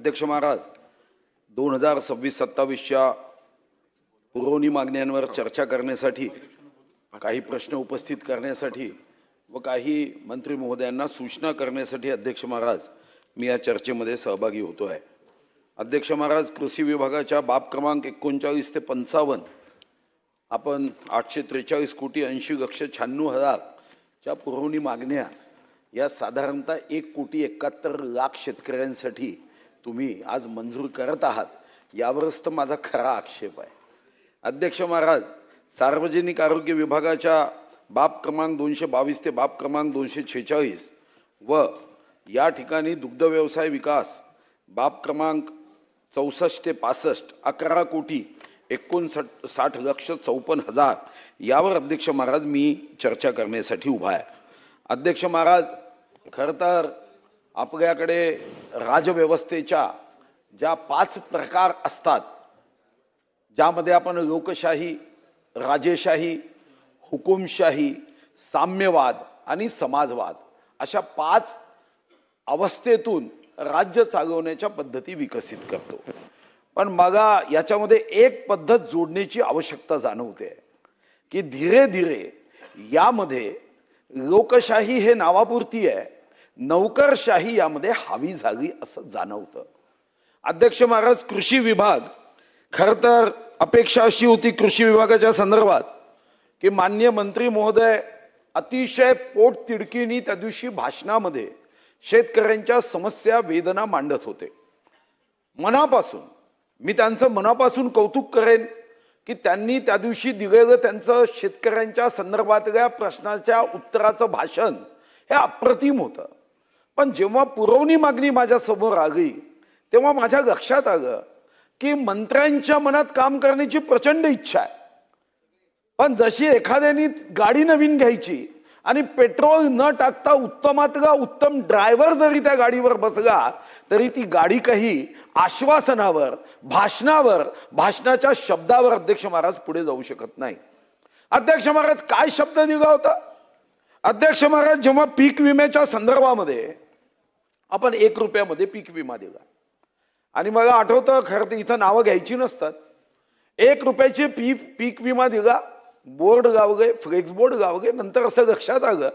अध्यक्ष महाराज, 2026-27च्या पुरवणी मागण्यांवर चर्चा करण्यासाठी, काही प्रश्न उपस्थित करण्यासाठी व काही मंत्री महोदयांना सूचना करण्यासाठी अध्यक्ष महाराज मी या चर्चेमध्ये सहभागी होतो आहे। अध्यक्ष महाराज, कृषी विभागाच्या बाब क्रमांक 39 ते 55 आपण 843 कोटी 80 लक्ष 96 हजार च्या पुरवणी मागण्या या साधारणतः 1 कोटी 71 लाख शेतकऱ्यांसाठी तुम्ही आज मंजूर करत आहात, यावरच तर माझा खरा आक्षेप आहे। अध्यक्ष महाराज, सार्वजनिक आरोग्य विभागाच्या बाब क्रमांक 222 ते बाब क्रमांक 246 व या ठिकाणी दुग्ध व्यवसाय विकास बाब क्रमांक 64 ते 65 11 कोटी 59 लक्ष 54 हजार यावर अध्यक्ष महाराज मी चर्चा करण्यासाठी उभा आहे। अध्यक्ष महाराज, खरं तर आपल्याकडे राजव्यवस्थेच्या ज्या 5 प्रकार असतात, ज्यामध्ये आपण लोकशाही, राजेशाही, हुकुमशाही, साम्यवाद आणि समाजवाद अशा 5 अवस्थेतून राज्य चालवण्याच्या पद्धती विकसित करतो। पण मला याच्यामध्ये एक पद्धत जोडण्याची आवश्यकता जाणवते की धीरे धीरे यामध्ये लोकशाही हे नावापुरती आहे, नौकरशाही यामध्ये हावी झाली असं जाणवतं। अध्यक्ष महाराज, कृषी विभाग, खरं तर अपेक्षा अशी होती कृषी विभागाच्या संदर्भात की माननीय मंत्री महोदय अतिशय पोटतिडकीने त्या दिवशी भाषणामध्ये शेतकऱ्यांच्या समस्या वेदना मांडत होते। मनापासून मी त्यांचं मनापासून कौतुक करेन की त्यांनी त्या दिवशी दिलेलं त्यांचं शेतकऱ्यांच्या संदर्भातल्या प्रश्नाच्या उत्तराचं भाषण हे अप्रतिम होतं। पण जेव्हा पुरवणी मागणी माझ्या समोर आली तेव्हा माझ्या लक्षात आलं की मंत्र्यांच्या मनात काम करण्याची प्रचंड इच्छा आहे, पण जशी एखाद्याने गाडी नवीन घ्यायची आणि पेट्रोल न टाकता उत्तमातला उत्तम ड्रायव्हर जरी त्या गाडीवर बसला तरी ती गाडी काही आश्वासनावर, भाषणावर, भाषणाच्या शब्दावर अध्यक्ष महाराज पुढे जाऊ शकत नाही। अध्यक्ष महाराज, काय शब्द दिला होता? अध्यक्ष महाराज, जेव्हा पीक विम्याच्या संदर्भामध्ये आपण 1 रुपयामध्ये पीक विमा दिला आणि मला आठवतं, खरं तर इथं नावं घ्यायची नसतात, 1 रुपयाचे पीक विमा दिला, बोर्ड गावगे, फ्लेक्स बोर्ड गावगे। नंतर असं लक्षात आलं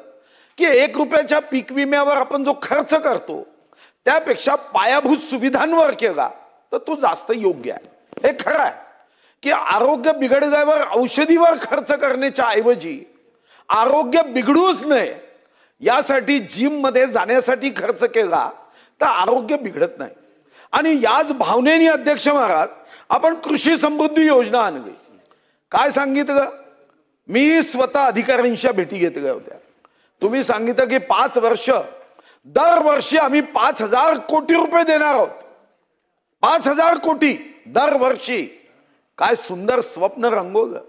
की 1 रुपयाच्या पीक विम्यावर आपण जो खर्च करतो त्यापेक्षा पायाभूत सुविधांवर केला तर तो जास्त योग्य आहे। हे खरं आहे की आरोग्य बिघडल्यावर औषधीवर खर्च करण्याच्या ऐवजी आरोग्य बिघडूच नये यासाठी जिम मध्ये जाण्यासाठी खर्च केला तर आरोग्य बिघडत नाही। आणि याच भावनेने अध्यक्ष महाराज आपण कृषी समृद्धी योजना आणली। काय सांगितलं? मी स्वतः अधिकाऱ्यांच्या भेटी घेतल्या होत्या। तुम्ही सांगितलं की 5 वर्ष दरवर्षी आम्ही 5,000 कोटी रुपये देणार आहोत। 5,000 कोटी दरवर्षी। काय सुंदर स्वप्न रंगवलं।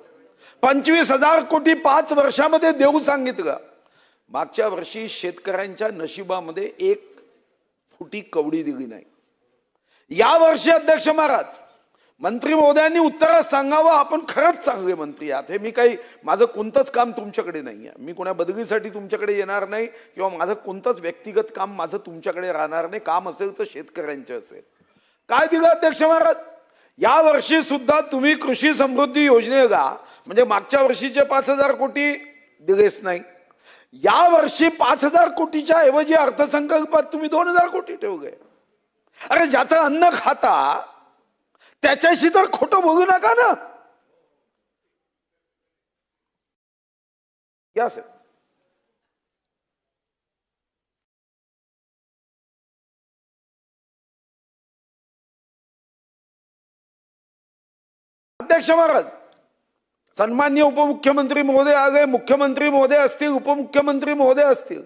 25,000 कोटी 5 वर्षामध्ये देऊ सांगितलं। मागच्या वर्षी शेतकऱ्यांच्या नशिबामध्ये 1 फुटी कवडी दिली नाही। या वर्षी अध्यक्ष महाराज मंत्री महोदयांनी उत्तरात सांगावं, आपण खरंच चांगले मंत्री आहात, हे मी काही माझं कोणतंच काम तुमच्याकडे नाही आहे, मी कोणा बदलीसाठी तुमच्याकडे येणार नाही किंवा माझं कोणतंच व्यक्तिगत काम माझं तुमच्याकडे राहणार नाही। काम असेल तर शेतकऱ्यांचे असेल। काय दिलं अध्यक्ष महाराज? या वर्षी सुद्धा तुम्ही कृषी समृद्धी योजनेला म्हणजे मागच्या वर्षीचे 5,000 कोटी दिलेच नाही, या वर्षी 5,000 कोटीच्या ऐवजी अर्थसंकल्पात तुम्ही 2,000 कोटी ठेवले। अरे, ज्याचं अन्न खाता त्याच्याशी तर खोटं बोलू नका ना। या सर, अध्यक्ष महाराज, सन्माननीय उपमुख्यमंत्री महोदय आले, मुख्यमंत्री महोदय असतील, उपमुख्यमंत्री महोदय असतील,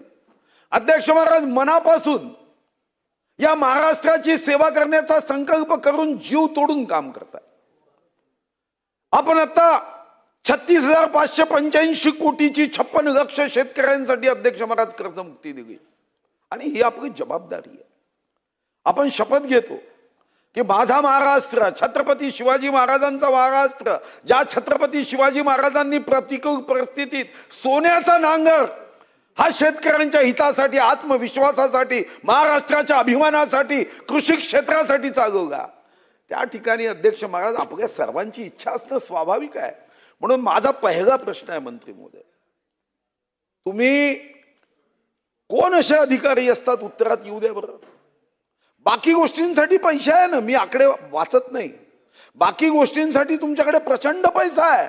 अध्यक्ष महाराज मनापासून या महाराष्ट्राची सेवा करण्याचा संकल्प करून जीव तोडून काम करतात। आपण आता 36,585 कोटीची 56 लक्ष शेतकऱ्यांसाठी अध्यक्ष महाराज कर्जमुक्ती दिली आणि ही आपली जबाबदारी आहे। आपण शपथ घेतो की माझा महाराष्ट्र, छत्रपती शिवाजी महाराजांचा महाराष्ट्र, ज्या छत्रपती शिवाजी महाराजांनी प्रतिकूल परिस्थितीत सोन्याचा नांगर हा शेतकऱ्यांच्या हितासाठी, आत्मविश्वासासाठी, महाराष्ट्राच्या अभिमानासाठी, कृषी क्षेत्रासाठी चालवला. त्या ठिकाणी अध्यक्ष महाराज आपल्या सर्वांची इच्छा असणं स्वाभाविक आहे. म्हणून माझा पहिला प्रश्न आहे मंत्री महोदय, तुम्ही कोण असे अधिकारी असतात उत्तरात येऊ द्या बरं. बाकी गोष्टींसाठी पैसे आहे ना, मी आकडे वाचत नाही, बाकी गोष्टींसाठी तुमच्याकडे प्रचंड पैसा आहे.